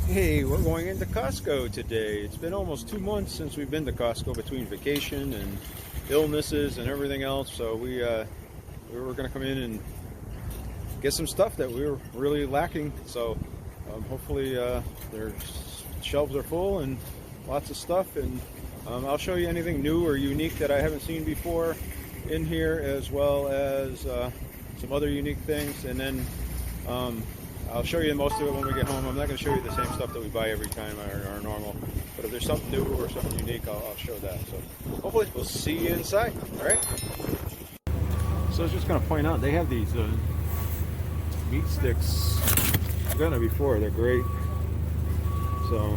Hey, we're going into Costco today. It's been almost 2 months since we've been to Costco between vacation and illnesses and everything else. So we were going to come in and get some stuff that we were really lacking. So hopefully their shelves are full and lots of stuff. And I'll show you anything new or unique that I haven't seen before in here, as well as some other unique things. And then I'll show you most of it when we get home. I'm not going to show you the same stuff that we buy every time, our normal. But if there's something new or something unique, I'll show that. So hopefully we'll see you inside. All right. So I was just going to point out, they have these meat sticks. I've gotten it before. They're great. So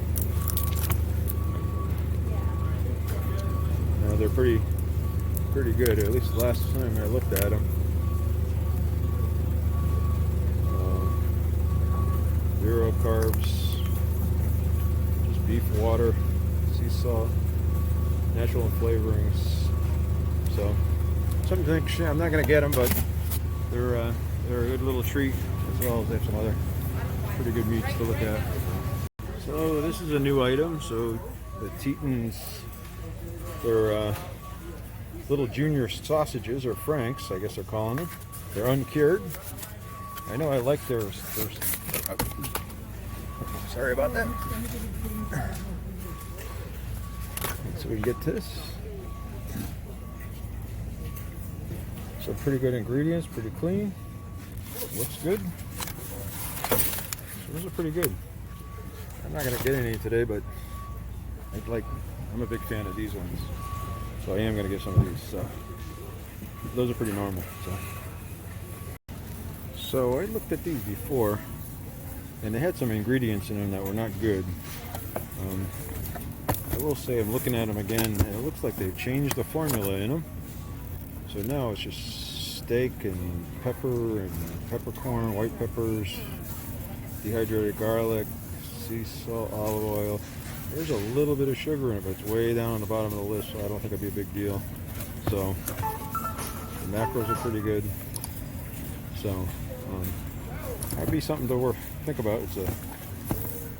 they're pretty good. At least the last time I looked at them. 0 carbs, just beef, water, sea salt, natural flavorings. So some things I'm not going to get them, but they're a good little treat, as well as they have some other pretty good meats to look at. So this is a new item. So the Tetons, they're little junior sausages, or franks, I guess they're calling them. They're uncured. I know I like theirs. Sorry about that. So we get this. So pretty good ingredients, pretty clean. Looks good. So those are pretty good. I'm not gonna get any today, but I'm a big fan of these ones. So I am gonna get some of these. So those are pretty normal. So I looked at these before, and they had some ingredients in them that were not good. I will say, I'm looking at them again, and it looks like they've changed the formula in them. So now it's just steak and pepper and peppercorn, white peppers, dehydrated garlic, sea salt, olive oil. There's a little bit of sugar in it, but it's way down on the bottom of the list, so I don't think it'd be a big deal. So the macros are pretty good. So that'd be something to think about. It's a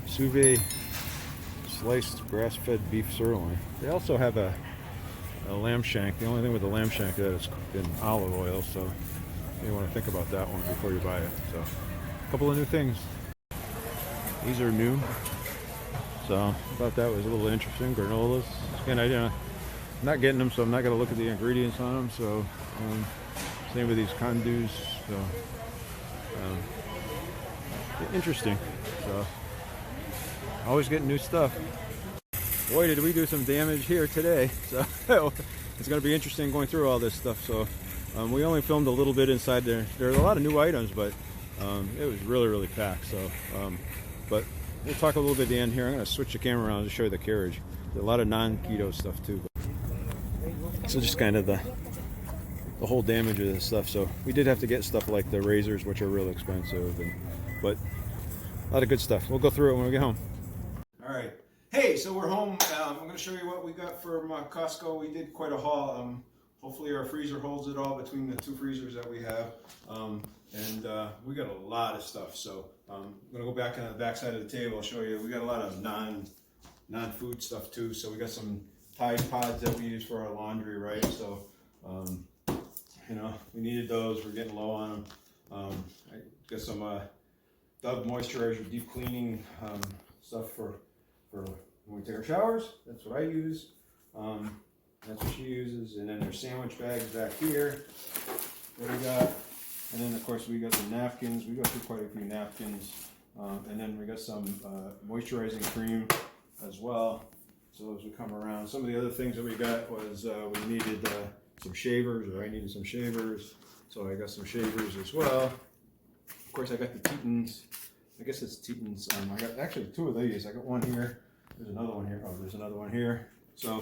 sous vide sliced grass-fed beef sirloin. They also have a lamb shank. The only thing with the lamb shank is it's cooked in olive oil, so you want to think about that one before you buy it. So a couple of new things. These are new, so I thought that was a little interesting. Granolas. Again, I'm not getting them, so I'm not going to look at the ingredients on them. So same with these condos. So interesting. So always getting new stuff. Boy, did we do some damage here today. So it's going to be interesting going through all this stuff. So we only filmed a little bit inside there. There are a lot of new items, but it was really packed. So but we'll talk a little bit at the end here. I'm going to switch the camera around to show you the carriage. There's a lot of non-keto stuff too. So just kind of the whole damage of this stuff. So we did have to get stuff like the razors, which are real expensive, but a lot of good stuff. We'll go through it when we get home. All right. Hey, so we're home. I'm going to show you what we got from Costco. We did quite a haul. Hopefully our freezer holds it all between the 2 freezers that we have. And we got a lot of stuff. So I'm going to go back on the back side of the table. I'll show you. We got a lot of non-food stuff too. So we got some Tide Pods that we use for our laundry, right? So you know, we needed those. We're getting low on them. I got some Dove moisturizer deep cleaning stuff for when we take our showers. That's what I use. That's what she uses. And then there's sandwich bags back here. What we got? And then of course we got some napkins. We go through quite a few napkins. And then we got some moisturizing cream as well. So as we come around, some of the other things that we got was we needed some shavers, or I needed some shavers, so I got some shavers as well. Of course, I got the Tetons. I guess it's Tetons. I got actually 2 of these. I got one here. There's another one here. Oh, there's another one here. So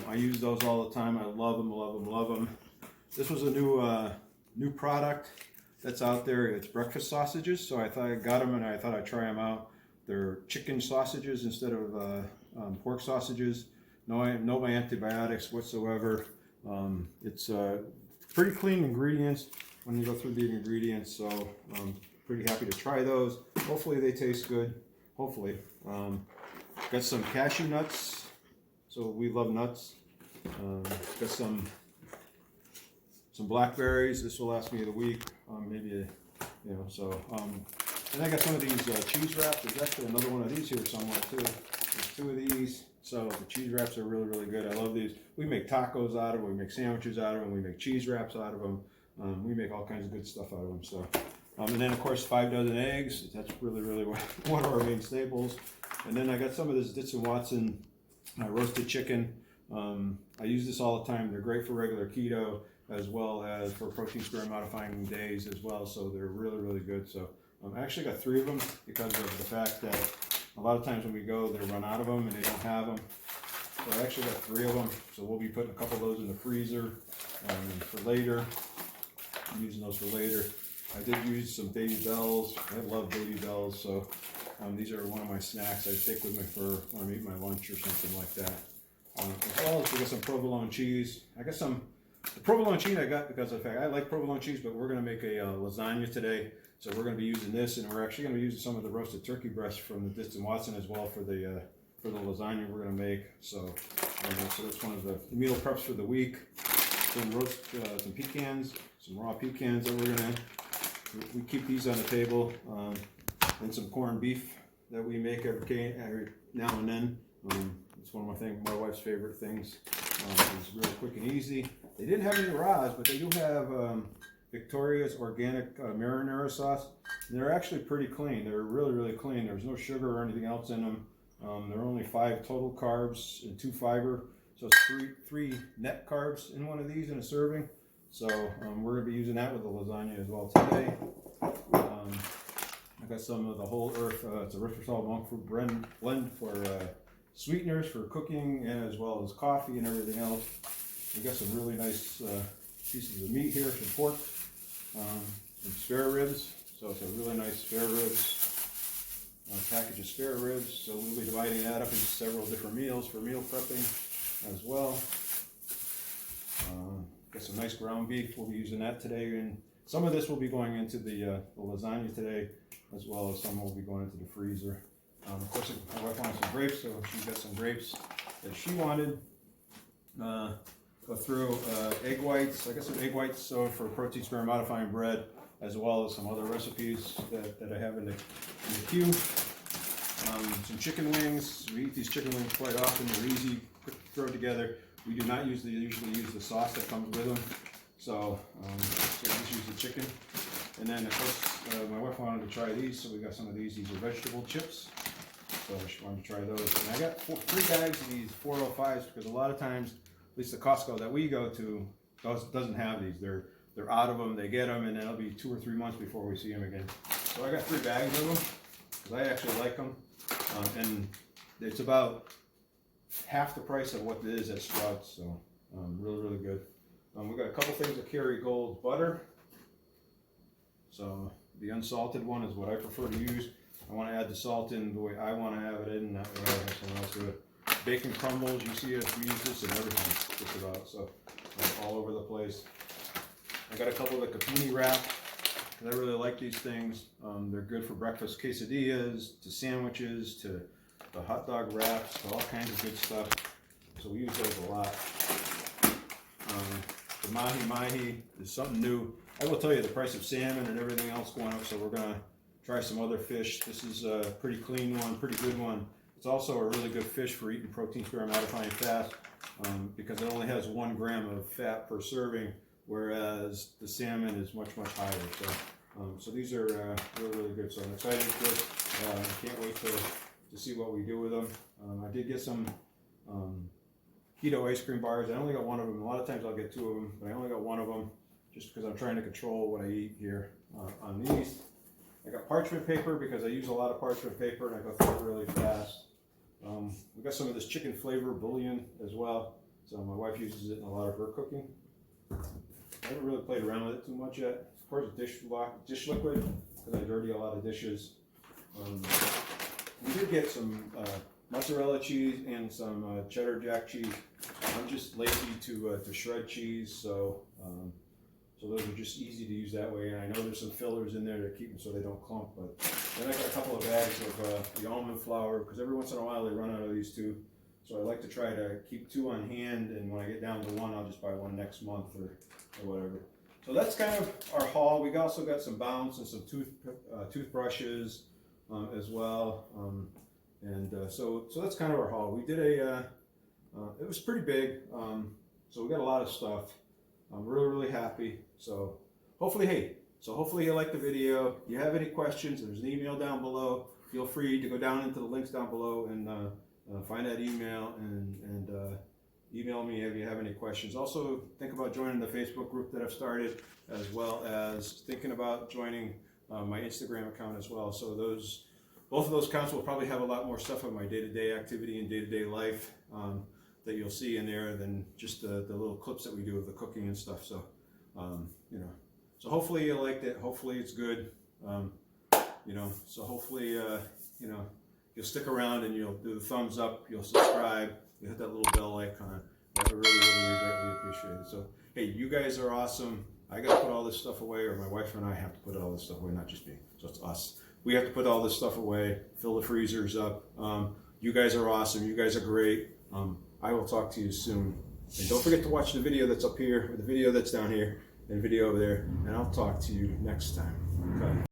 I use those all the time. I love them. This was a new product that's out there. It's breakfast sausages. So I thought I got them and I thought I'd try them out. They're chicken sausages instead of pork sausages. No antibiotics whatsoever. It's pretty clean ingredients when you go through the ingredients, so I'm pretty happy to try those. Hopefully they taste good. hopefully. Got some cashew nuts, so we love nuts. Got some blackberries. This will last me the week, maybe, so. And I got some of these cheese wraps. There's actually another one of these here somewhere too. There's 2 of these. So the cheese wraps are really, really good. I love these. We make tacos out of them. We make sandwiches out of them. We make cheese wraps out of them. We make all kinds of good stuff out of them. So, and then of course 5 dozen eggs. That's really, really one of our main staples. And then I got some of this Ditz & Watson roasted chicken. I use this all the time. They're great for regular keto as well as for protein sparing modifying days as well. So they're really, really good. So I actually got 3 of them because of the fact that a lot of times when we go, they run out of them and they don't have them. So I actually got 3 of them. So we'll be putting a couple of those in the freezer for later. I'm using those for later. I did use some Baby Bells. I love Baby Bells. So these are one of my snacks I take with me for when I eat my lunch or something like that. As well as we got some provolone cheese. I got the provolone cheese I got because of the fact I like provolone cheese, but we're going to make a lasagna today. So we're going to be using this, and we're actually going to be using some of the roasted turkey breast from the Ditz & Watson as well for the lasagna we're going to make. So, so that's one of the meal preps for the week. Some pecans, some raw pecans that we keep these on the table, and some corned beef that we make every now and then. It's one of my wife's favorite things. It's really quick and easy. They didn't have any raws, but they do have Victoria's organic marinara sauce. And they're actually pretty clean. They're really, really clean. There's no sugar or anything else in them. There are only 5 total carbs and 2 fiber. So it's 3 net carbs in one of these in a serving. So we're going to be using that with the lasagna as well today. I got some of the Whole Earth, it's erythritol monk fruit blend for sweeteners for cooking as well as coffee and everything else. We got some really nice pieces of meat here, some pork, some spare ribs. So it's a really nice spare ribs, package of spare ribs. So we'll be dividing that up into several different meals for meal prepping as well. Got some nice ground beef. We'll be using that today, and some of this will be going into the lasagna today, as well as some will be going into the freezer. Of course, my wife wanted some grapes, so she's got some grapes that she wanted. Go through egg whites. I got some egg whites for protein sparing modifying bread, as well as some other recipes that I have in the queue. Some chicken wings. We eat these chicken wings quite often. They're easy, quick to throw together. We do not usually use the sauce that comes with them. So we just use the chicken. And then of course, my wife wanted to try these, so we got some of these. These are vegetable chips. So she wanted to try those. And I got 3 bags of these 405s because a lot of times, at least the Costco that we go to doesn't have these. They're out of them. They get them, and then it'll be 2 or 3 months before we see them again. So I got 3 bags of them because I actually like them, and it's about half the price of what it is at Sprouts. So really, really good. We got a couple things of Kerry Gold butter. So the unsalted one is what I prefer to use. I want to add the salt in the way I want to have it in, not the way I have someone else do it. Bacon crumbles, you see us use this in everything, just about. So all over the place. I got a couple of the Capini Wrap, because I really like these things. They're good for breakfast quesadillas, to sandwiches, to the hot dog wraps, to all kinds of good stuff. So we use those a lot. The mahi is something new. I will tell you the price of salmon and everything else going up, so we're going to try some other fish. This is a pretty clean one, pretty good one. It's also a really good fish for eating protein sparing modifying fat because it only has 1 gram of fat per serving, whereas the salmon is much, much higher. So these are really, really good. So I'm excited for this. Can't wait to see what we do with them. I did get some keto ice cream bars. I only got 1 of them. A lot of times I'll get 2 of them, but I only got 1 of them just because I'm trying to control what I eat here on these. I got parchment paper because I use a lot of parchment paper and I go through it really fast. We got some of this chicken flavor bouillon as well. So my wife uses it in a lot of her cooking. I haven't really played around with it too much yet. Of course, dish liquid because I dirty a lot of dishes. We did get some mozzarella cheese and some cheddar jack cheese. I'm just lazy to shred cheese, so those are just easy to use that way. And I know there's some fillers in there to keep them so they don't clump, but Then I got a couple of bags of the almond flour, because every once in a while they run out of these two. So I like to try to keep 2 on hand, and when I get down to 1, I'll just buy 1 next month or whatever. So that's kind of our haul. We also got some Bounce and some toothbrushes as well. So that's kind of our haul. We did it was pretty big. So we got a lot of stuff. I'm really happy. So hopefully you like the video. If you have any questions, there's an email down below. Feel free to go down into the links down below and find that email and email me if you have any questions. Also, think about joining the Facebook group that I've started, as well as thinking about joining my Instagram account as well. So both of those accounts will probably have a lot more stuff on my day-to-day activity and day-to-day life that you'll see in there than just the little clips that we do of the cooking and stuff. So, so hopefully you liked it. Hopefully it's good. So hopefully, you'll stick around and you'll do the thumbs up, you'll subscribe, you'll hit that little bell icon. I really greatly appreciate it. So, hey, you guys are awesome. I got to put all this stuff away, or my wife and I have to put all this stuff away, not just me. So it's us. We have to put all this stuff away, fill the freezers up. You guys are awesome. You guys are great. I will talk to you soon. And don't forget to watch the video that's up here, or the video that's down here, and the video over there. And I'll talk to you next time. Okay.